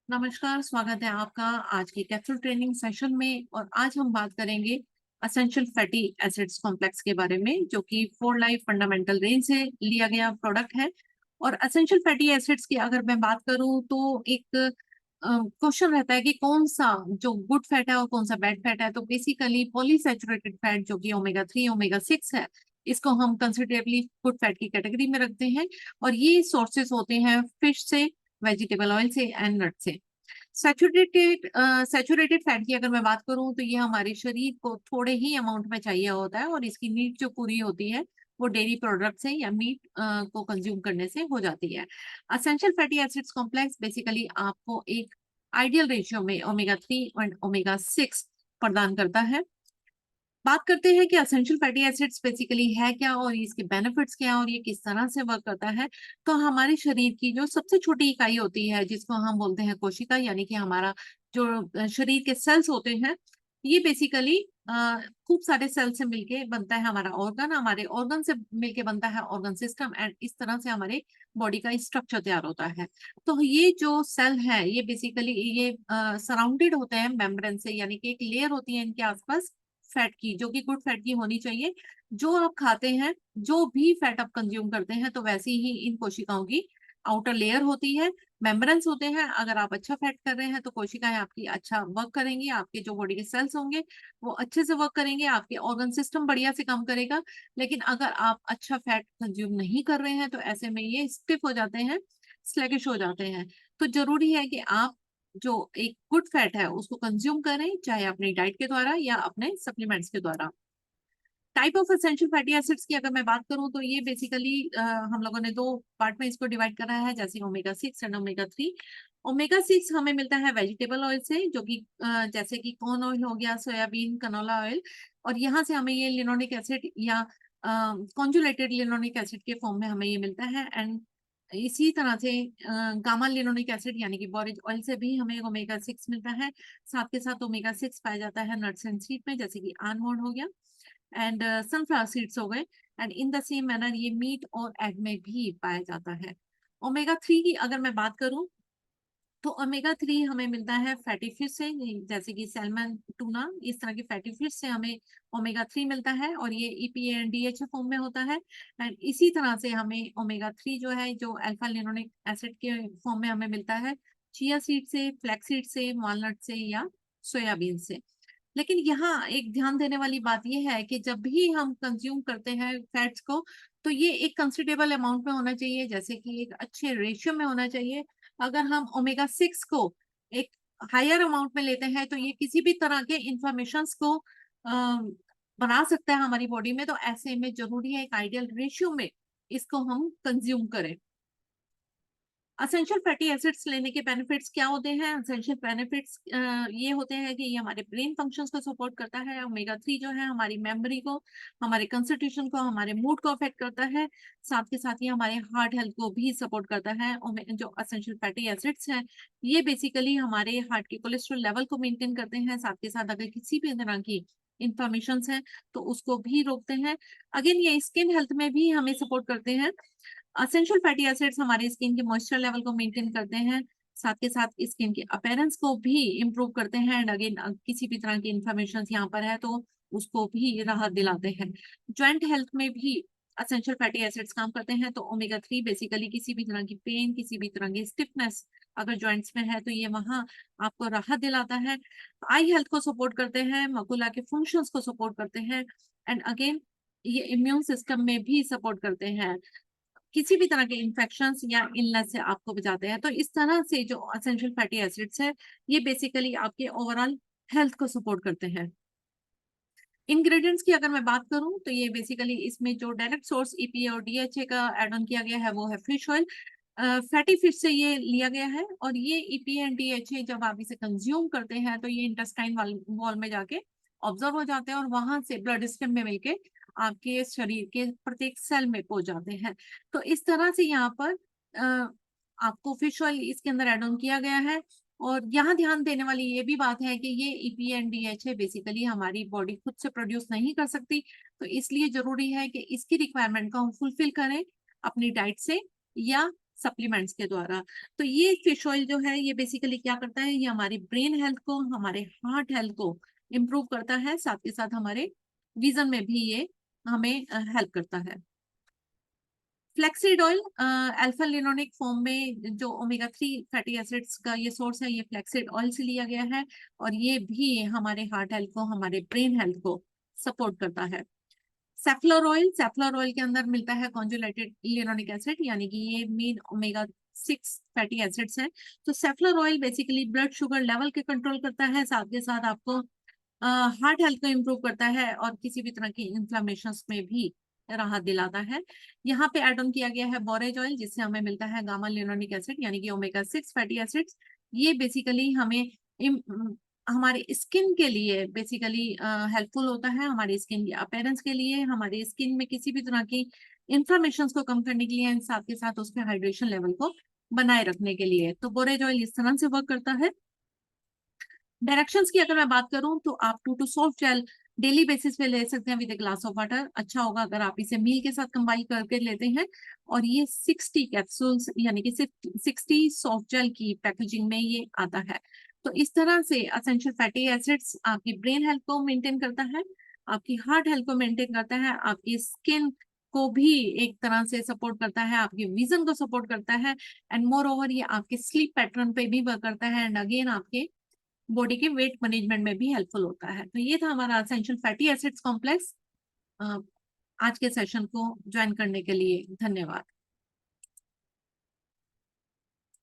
नमस्कार, स्वागत है आपका आज की कैप्सूल ट्रेनिंग सेशन में। और आज हम बात करेंगे एसेंशियल फैटी एसिड्स कॉम्प्लेक्स के बारे में, जो कि फॉर लाइफ फंडामेंटल रेंज से लिया गया प्रोडक्ट है। और एसेंशियल फैटी एसिड्स की अगर मैं बात करूं तो एक क्वेश्चन रहता है कि कौन सा जो गुड फैट है और कौन सा बैड फैट है। तो बेसिकली पॉलीसैचुरेटेड फैट जो कि ओमेगा 3 ओमेगा 6 है, इसको हम कंसिडरेबली गुड फैट की कैटेगरी में रखते हैं। और ये सोर्सेस होते हैं फिश से, वेजिटेबल ऑयल से एंड नट से। सैचुरेटेड फैट की अगर मैं बात करूं तो ये हमारे शरीर को थोड़े ही अमाउंट में चाहिए होता है, और इसकी नीड जो पूरी होती है वो डेयरी प्रोडक्ट से या मीट को कंज्यूम करने से हो जाती है। Essential fatty acids complex basically आपको एक आइडियल रेशियो में ओमेगा 3 एंड ओमेगा 6 प्रदान करता है। बात करते हैं कि एसेंशियल फैटी एसिड्स बेसिकली है क्या और इसके बेनिफिट्स क्या और ये किस तरह से वर्क करता है। तो हमारे शरीर की जो सबसे छोटी इकाई होती है, जिसको हम बोलते हैं कोशिका, यानी कि हमारा जो शरीर के सेल्स होते हैं, ये बेसिकली खूब सारे सेल से मिलके बनता है हमारा ऑर्गन। हमारे ऑर्गन से मिलके बनता है ऑर्गन सिस्टम, एंड इस तरह से हमारे बॉडी का स्ट्रक्चर तैयार होता है। तो ये जो सेल है ये बेसिकली ये सराउंडेड होते हैं मेम्ब्रेन से, यानी कि एक लेयर होती है इनके आसपास फैट की, जो कि गुड फैट की होनी चाहिए। जो आप खाते हैं, जो भी फैट आप कंज्यूम करते हैं, तो वैसे ही इन कोशिकाओं की आउटर लेयर होती है, मेम्ब्रेन्स होते हैं। अगर आप अच्छा फैट कर रहे हैं तो कोशिकाएं आपकी अच्छा वर्क करेंगी, आपके जो बॉडी के सेल्स होंगे वो अच्छे से वर्क करेंगे, आपके ऑर्गन सिस्टम बढ़िया से काम करेगा। लेकिन अगर आप अच्छा फैट कंज्यूम नहीं कर रहे हैं तो ऐसे में ये स्टिफ हो जाते हैं, स्लैगिश हो जाते हैं। तो जरूरी है कि आप जो एक गुड फैट है उसको कंज्यूम करें, चाहे अपनी डाइट के द्वारा या अपने सप्लीमेंट्स के द्वारा। Type of essential fatty acids की अगर मैं बात करूं तो ये बेसिकली हम लोगों ने दो पार्ट में इसको डिवाइड करा है, जैसे ओमेगा 6 एंड ओमेगा 3। ओमेगा 6 हमें मिलता है वेजिटेबल ऑयल से, जो कि जैसे कि कॉर्न ऑयल हो गया, सोयाबीन, कनोला ऑयल। और यहाँ से हमें ये लिनोलिक एसिड या कॉन्जुलेटेड लिनोलिक एसिड के फॉर्म में हमें ये मिलता है। एंड इसी तरह से गामा लिनोलिक एसिड यानी कि बोरेज ऑयल से भी हमें ओमेगा 6 मिलता है। साथ के साथ ओमेगा 6 पाया जाता है नट्स एंड सीड में, जैसे कि आलमंड हो गया एंड सनफ्लावर सीड्स हो गए। And in the same manner ये मीट और एग में भी पाया जाता है। ओमेगा 3 की अगर मैं बात करूं तो ओमेगा 3 हमें मिलता है फैटी फिश से, जैसे कि सैल्मन, टूना, इस तरह की फैटी फिश से हमें ओमेगा 3 मिलता है, और ये ईपीए एंड डीएचए फॉर्म में होता है। एंड इसी तरह से हमें ओमेगा 3 जो है, जो अल्फा लिनोलिक एसिड के फॉर्म में हमें मिलता है चिया सीड से, फ्लैक्स सीड से, वॉलनट से या सोयाबीन से। लेकिन यहाँ एक ध्यान देने वाली बात यह है कि जब भी हम कंज्यूम करते हैं फैट्स को, तो ये एक कंसिडरेबल अमाउंट में होना चाहिए, जैसे कि एक अच्छे रेशियो में होना चाहिए। अगर हम ओमेगा 6 को एक हायर अमाउंट में लेते हैं तो ये किसी भी तरह के इंफॉर्मेशंस को बना सकता है हमारी बॉडी में। तो ऐसे में जरूरी है एक आइडियल रेशियो में इसको हम कंज्यूम करें। असेंशियल फैटी एसिड्स लेने के बेनिफिट्स क्या होते हैं? असेंशियल बेनिफिट्स ये होते हैं कि ये हमारे ब्रेन फंक्शंस को सपोर्ट करता है। ओमेगा 3 जो है हमारी मेमोरी को, हमारे कंसंट्रेशन को, हमारे मूड को अफेक्ट करता है। साथ के साथ ये हमारे हार्ट हेल्थ को भी सपोर्ट करता है। जो असेंशियल फैटी एसिड्स हैं ये बेसिकली हमारे हार्ट के कोलेस्ट्रॉल लेवल को मेंटेन करते हैं। साथ के साथ अगर किसी भी तरह की इंफ्लेमेशन है तो उसको भी रोकते हैं। अगेन ये स्किन हेल्थ में भी हमें सपोर्ट करते हैं। असेंशियल फैटी एसिड्स हमारे स्किन के मॉइस्चर लेवल को मेंटेन करते हैं। साथ के साथ स्किन के अपीयरेंस को भी इम्प्रूव करते हैं। एंड अगेन किसी भी तरह की इन्फ्लेमेशन यहाँ पर है तो उसको भी राहत दिलाते हैं। जॉइंट हेल्थ में भी असेंशियल फैटी एसिड्स काम करते हैं। तो ओमेगा 3 बेसिकली किसी भी तरह की पेन, किसी भी तरह की स्टिफनेस अगर जॉइंट्स में है तो ये वहां आपको राहत दिलाता है। आई हेल्थ को सपोर्ट करते हैं, मकुला के फंक्शंस को सपोर्ट करते हैं। एंड अगेन ये इम्यून सिस्टम में भी सपोर्ट करते हैं, किसी भी तरह के इन्फेक्शंस या इलनेस से आपको बचाते हैं। तो इस तरह से जो एसेंशियल फैटी एसिड्स है ये बेसिकली आपके ओवरऑल हेल्थ को सपोर्ट करते हैं। इंग्रेडिएंट्स की अगर मैं बात करूं तो ये बेसिकली इसमें जो डायरेक्ट सोर्स ईपीए और डीएचए का एड ऑन किया गया है वो है फिश ऑयल। फैटी फिश से ये लिया गया है, और ये ईपीए एंड डीएचए जब आप इसे कंज्यूम करते हैं तो ये इंटेस्टाइन वॉल में जाके ऑब्जर्व हो जाते हैं, और वहां से ब्लड स्ट्रीम में मिलके आपके शरीर के प्रत्येक सेल में पहुंच जाते हैं। तो इस तरह से यहाँ पर आपको फिश ऑयल इसके अंदर एड ऑन किया गया है। और यहाँ ध्यान देने वाली ये भी बात है कि ये ईपीएनडीएच बेसिकली हमारी बॉडी खुद से प्रोड्यूस नहीं कर सकती। तो इसलिए जरूरी है कि इसकी रिक्वायरमेंट को हम फुलफिल करें अपनी डाइट से, या सप्लीमेंट्स के द्वारा। तो ये फिश ऑयल जो है ये बेसिकली क्या करता है, ये हमारी ब्रेन हेल्थ को, हमारे हार्ट हेल्थ को इम्प्रूव करता है, साथ के साथ हमारे विजन में भी ये हमें हेल्प करता है। Flaxseed oil alpha linoleic form में जो ओमेगा 3 फैटी एसिड्स का ये सोर्स है, ये फ्लैक्सीड ऑयल से लिया गया है, और ये भी हमारे हार्ट हेल्थ को, हमारे ब्रेन हेल्थ को सपोर्ट करता है। सेफ्लोर ऑयल के अंदर मिलता है कॉन्जुलेटेड लिनोलिक एसिड, यानी कि ये मेन ओमेगा 6 फैटी एसिड्स हैं। तो safflower oil basically blood sugar level के कंट्रोल करता है, साथ के साथ आपको हार्ट हेल्थ को इम्प्रूव करता है, और किसी भी तरह की इंफ्लेमेशन में भी राहत दिलाता है। यहाँ पे एड ऑन किया गया है बोरेज ऑयल, जिससे हमें मिलता है गामा लिनोलिक एसिड, यानी कि ओमेगा 6 फैटी एसिड्स। ये बेसिकली हमें हमारे स्किन के लिए बेसिकली हेल्पफुल होता है, हमारी स्किन की अपीयरेंस के लिए, हमारी स्किन में किसी भी तरह की इंफ्लेमेशन को कम करने के लिए, साथ के साथ उसके हाइड्रेशन लेवल को बनाए रखने के लिए। तो बोरेज ऑयल इस तरह से वर्क करता है। डायरेक्शंस की अगर मैं बात करूं तो आप 2 सॉफ्ट जेल डेली बेसिस पे ले सकते हैं with a glass of water. अच्छा होगा अगर आप इसे मील के साथ कंबाइन करके लेते हैं। और ये 60 कैप्सूल्स यानी कि सिर्फ 60 सॉफ्ट जेल की पैकेजिंग में ये आता है। तो इस तरह से एसेंशियल फैटी एसिड्स आपकी ब्रेन हेल्थ को मेंटेन करता है, आपकी हार्ट हेल्थ को मेंटेन करता है, आपकी स्किन को भी एक तरह से सपोर्ट करता है, आपकी विजन को सपोर्ट करता है, एंड मोर ओवर ये आपके स्लीप पैटर्न पे भी वर्क करता है, एंड अगेन आपके बॉडी के वेट मैनेजमेंट में भी हेल्पफुल होता है। तो ये था हमारा एसेंशियल फैटी एसिड्स कॉम्प्लेक्स। आज के सेशन को ज्वाइन करने के लिए धन्यवाद।